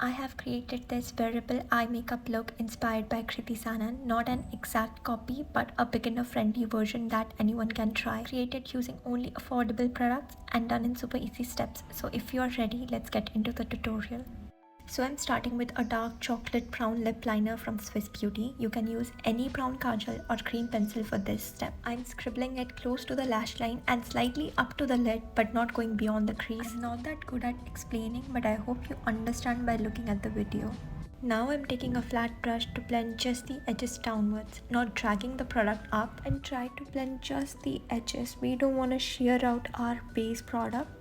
I have created this wearable eye makeup look inspired by Kriti Sanon, not an exact copy but a beginner friendly version that anyone can try. Created using only affordable products and done in super easy steps. So if you are ready, let's get into the tutorial. So I'm starting with a dark chocolate brown lip liner from Swiss Beauty. You can use any brown kajal or cream pencil for this step. I'm scribbling it close to the lash line and slightly up to the lid but not going beyond the crease. I'm not that good at explaining, but I hope you understand by looking at the video. Now I'm taking a flat brush to blend just the edges downwards, not dragging the product up, and try to blend just the edges. We don't want to shear out our base product.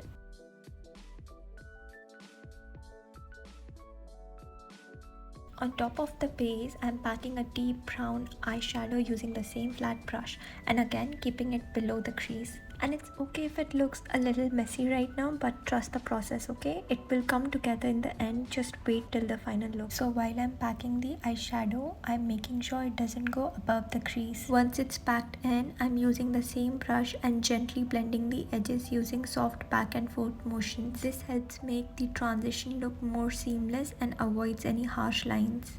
On top of the base, I'm packing a deep brown eyeshadow using the same flat brush and again keeping it below the crease. And it's okay if it looks a little messy right now, but trust the process, okay? It will come together in the end, just wait till the final look. So while I'm packing the eyeshadow, I'm making sure it doesn't go above the crease. Once it's packed in, I'm using the same brush and gently blending the edges using soft back and forth motions. This helps make the transition look more seamless and avoids any harsh lines.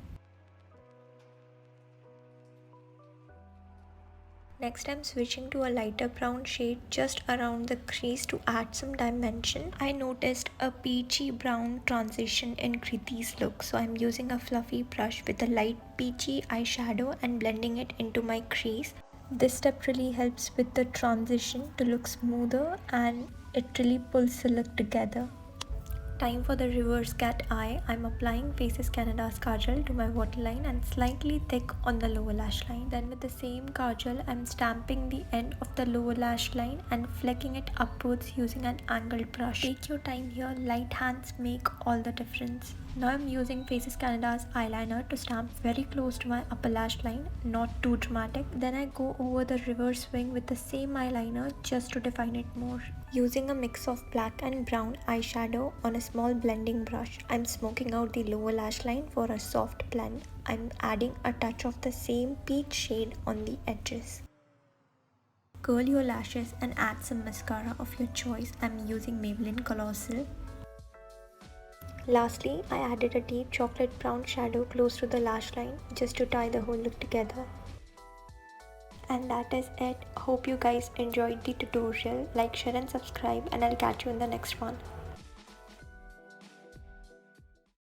Next, I'm switching to a lighter brown shade just around the crease to add some dimension. I noticed a peachy brown transition in Kriti's look, so I'm using a fluffy brush with a light peachy eyeshadow and blending it into my crease. This step really helps with the transition to look smoother and it really pulls the look together. Time for the reverse cat eye. I'm applying Faces Canada's kajal to my waterline and slightly thick on the lower lash line. Then with the same kajal, I'm stamping the end of the lower lash line and flecking it upwards using an angled brush. Take your time here, light hands make all the difference. Now I'm using Faces Canada's eyeliner to stamp very close to my upper lash line, not too dramatic. Then I go over the reverse wing with the same eyeliner just to define it more. Using a mix of black and brown eyeshadow on a small blending brush, I'm smoking out the lower lash line for a soft blend. I'm adding a touch of the same peach shade on the edges. Curl your lashes and add some mascara of your choice. I'm using Maybelline Colossal. Lastly, I added a deep chocolate brown shadow close to the lash line just to tie the whole look together. And that is it. Hope you guys enjoyed the tutorial. Like, share and subscribe, and I'll catch you in the next one.